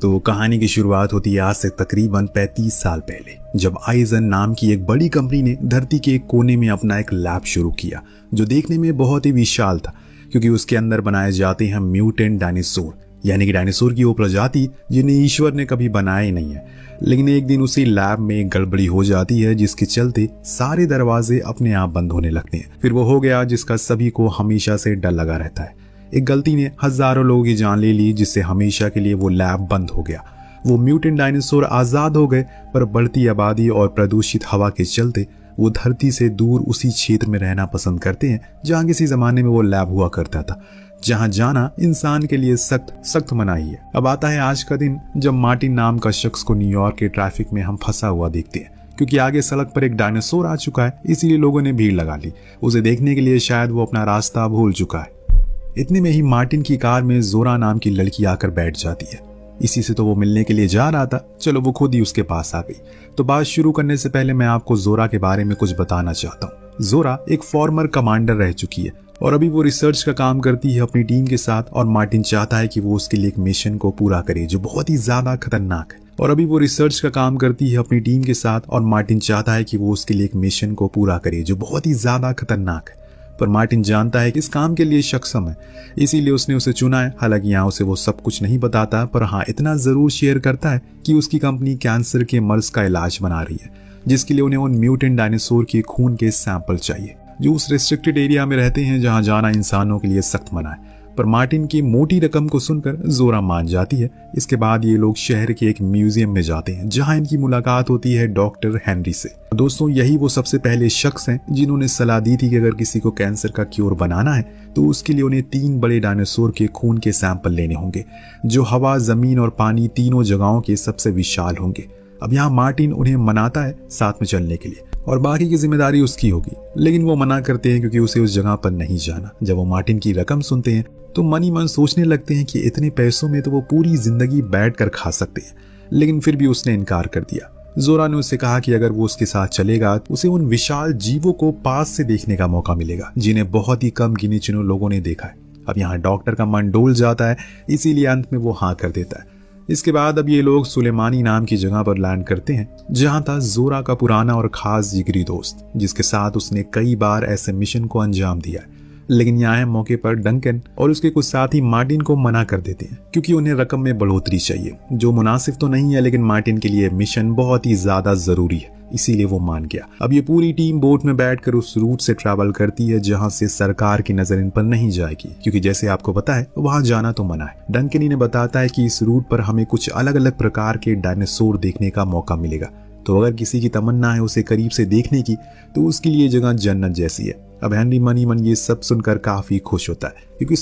तो कहानी की शुरुआत होती है आज से तकरीबन 35 साल पहले, जब आइजन नाम की एक बड़ी कंपनी ने धरती के एक कोने में अपना एक लैब शुरू किया जो देखने में बहुत ही विशाल था, क्योंकि उसके अंदर बनाए जाते हैं म्यूटेंट डायनासोर, यानी कि डायनासोर की वो प्रजाति जिन्हें ईश्वर ने कभी बनाया ही नहीं है। लेकिन एक दिन उसी लैब में एक गड़बड़ी हो जाती है जिसके चलते सारे दरवाजे अपने आप बंद होने लगते हैं। फिर वो हो गया जिसका सभी को हमेशा से डर लगा रहता है। एक गलती ने हजारों लोगों की जान ले ली, जिससे हमेशा के लिए वो लैब बंद हो गया। वो म्यूटेंट डायनासोर आजाद हो गए, पर बढ़ती आबादी और प्रदूषित हवा के चलते वो धरती से दूर उसी क्षेत्र में रहना पसंद करते हैं जहाँ किसी जमाने में वो लैब हुआ करता था, जहाँ जाना इंसान के लिए सख्त मनाही है। अब आता है आज का दिन जब मार्टिन नाम का शख्स को न्यूयॉर्क के ट्रैफिक में हम फंसा हुआ देखते हैं, क्योंकि आगे सड़क पर एक डायनासोर आ चुका है, इसीलिए लोगों ने भीड़ लगा ली। उसे देखने के लिए शायद वो अपना रास्ता भूल चुका है। इतने में ही मार्टिन की कार में जोरा नाम की लड़की आकर बैठ जाती है। इसी से तो वो मिलने के लिए जा रहा था, चलो वो खुद ही उसके पास आ गई। तो बात शुरू करने से पहले मैं आपको जोरा के बारे में कुछ बताना चाहता हूँ। जोरा एक फॉर्मर कमांडर रह चुकी है और अभी वो रिसर्च का काम करती है अपनी टीम के साथ, और मार्टिन चाहता है कि वो उसके लिए एक मिशन को पूरा करे जो बहुत ही ज्यादा खतरनाक है। पर मार्टिन जानता है कि इस काम के लिए सक्षम है, इसीलिए उसने उसे चुना है। हालांकि यहाँ उसे वो सब कुछ नहीं बताता, पर हाँ इतना जरूर शेयर करता है कि उसकी कंपनी कैंसर के मर्ज का इलाज बना रही है, जिसके लिए उन्हें उन म्यूटेंट डायनासोर के खून के सैंपल चाहिए जो उस रेस्ट्रिक्टेड एरिया में रहते हैं जहाँ जाना इंसानों के लिए सख्त मना है। पर मार्टिन की मोटी रकम को सुनकर जोरा मान जाती है। इसके बाद ये लोग शहर के एक म्यूजियम में जाते हैं जहां इनकी मुलाकात होती है डॉक्टर हेनरी से। दोस्तों, यही वो सबसे पहले शख्स हैं जिन्होंने सलाह दी थी कि अगर किसी को कैंसर का क्योर बनाना है तो उसके लिए उन्हें 3 बड़े डायनासोर के खून के सैंपल लेने होंगे जो हवा, जमीन और पानी तीनों जगहों के सबसे विशाल होंगे। अब यहाँ मार्टिन उन्हें मनाता है साथ में चलने के लिए, और बाकी की जिम्मेदारी उसकी होगी, लेकिन वो मना करते हैं क्योंकि उसे उस जगह पर नहीं जाना। जब वो मार्टिन की रकम सुनते हैं तो मन ही मन सोचने लगते हैं कि इतने पैसों में तो वो पूरी जिंदगी बैठकर खा सकते हैं, लेकिन फिर भी उसने इनकार कर दिया। जोरा ने उससे कहा कि अगर वो उसके साथ चलेगा तो उसे उन विशाल जीवों को पास से देखने का मौका मिलेगा जिन्हें बहुत ही कम गिने चुने लोगों ने देखा है। अब यहाँ डॉक्टर का मन डोल जाता है, इसीलिए अंत में वो हाँ कर देता है। इसके बाद अब ये लोग सुलेमानी नाम की जगह पर लैंड करते हैं जहाँ था जोरा का पुराना और खास जिगरी दोस्त, जिसके साथ उसने कई बार ऐसे मिशन को अंजाम दिया है। लेकिन यहाँ मौके पर डंकन और उसके कुछ साथी मार्टिन को मना कर देते हैं क्योंकि उन्हें रकम में बढ़ोतरी चाहिए, जो मुनासिब तो नहीं है, लेकिन मार्टिन के लिए मिशन बहुत ही ज्यादा जरूरी है, इसीलिए वो मान गया। अब ये पूरी टीम बोट में बैठकर उस रूट से ट्रैवल करती है जहां से सरकार की नजर इन पर नहीं जाएगी, क्योंकि जैसे आपको पता है वहां जाना तो मना है। डंकन इन्हें बताता है कि इस रूट पर हमें कुछ अलग अलग प्रकार के डायनासोर देखने का मौका मिलेगा, तो अगर किसी की तमन्ना है उसे करीब से देखने की तो उसके लिए जगह जन्नत जैसी है। अब हेनरी मन ये सब सुनकर काफी खुश होता है क्योंकि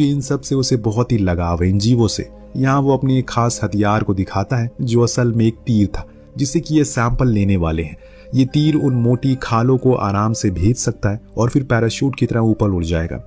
इन सब से उसे बहुत ही लगाव है इन जीवों से। यहाँ वो अपने खास हथियार को दिखाता है जो असल में एक तीर था, जिससे कि ये सैंपल लेने वाले हैं। ये तीर उन मोटी खालों को आराम से भेज सकता है और फिर पैराशूट की तरह ऊपर उड़ जाएगा,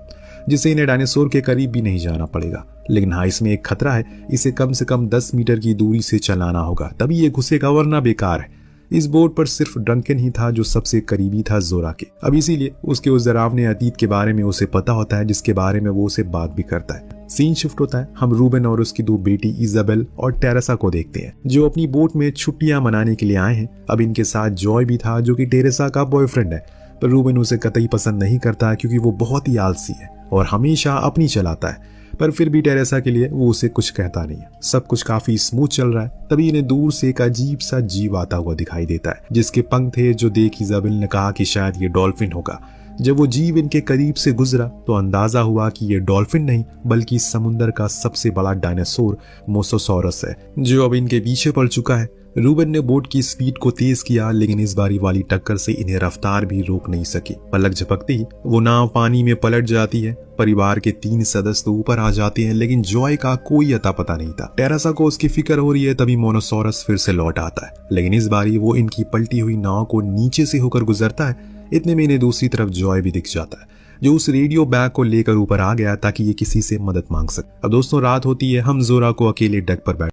जिससे इन्हें डायनासोर के करीब भी नहीं जाना पड़ेगा। लेकिन हाँ, इसमें एक खतरा है, इसे कम से कम 10 मीटर की दूरी से चलाना होगा, तभी ये घुसेगा, वरना बेकार है। इस बोर्ड पर सिर्फ डंकन ही था जो सबसे करीबी था जोरा के। अब इसीलिए उसके उस डरावने अतीत के बारे में उसे पता होता है, जिसके बारे में वो उसे बात भी करता है। सीन शिफ्ट होता है, हम रूबेन और उसकी 2 बेटी इजाबेल और टेरेसा को देखते हैं जो अपनी बोट में छुट्टियां मनाने के लिए आए हैं। अब इनके साथ जॉय भी था जो कि टेरेसा का बॉयफ्रेंड है, पर रूबेन उसे कतई पसंद नहीं करता क्योंकि वो बहुत ही आलसी है और हमेशा अपनी चलाता है। पर फिर भी टेरेसा के लिए वो उसे कुछ कहता नहीं है। सब कुछ काफी स्मूथ चल रहा है, तभी इन्हें दूर से एक अजीब सा जीव आता हुआ दिखाई देता है जिसके पंख थे, जो देख इजाबेल ने कहा कि शायद ये डॉल्फिन होगा। जब वो जीव इनके करीब से गुजरा तो अंदाजा हुआ कि ये डॉल्फिन नहीं बल्कि समुंदर का सबसे बड़ा डायनासोर मोसोसॉरस है, जो अब इनके पीछे पड़ चुका है। रूबेन ने बोट की स्पीड को तेज किया, लेकिन इस बारी वाली टक्कर से इन्हें रफ्तार भी रोक नहीं सकी। पलक झपकते ही वो नाव पानी में पलट जाती है। परिवार के 3 सदस्य तो ऊपर आ जाते हैं, लेकिन जॉय का कोई अता पता नहीं था। टेरेसा को उसकी फिक्र हो रही है, तभी मोनोसॉरस फिर से लौट आता है, लेकिन इस बारी वो इनकी पलटी हुई नाव को नीचे से होकर गुजरता है। इतने में इन्हें दूसरी तरफ जॉय भी दिख जाता है, जो उस रेडियो बैग को लेकर ऊपर आ गया ताकि ये किसी से मदद मांग सके। अब दोस्तों, रात होती है, हम जोरा को अकेले डेक पर बैठ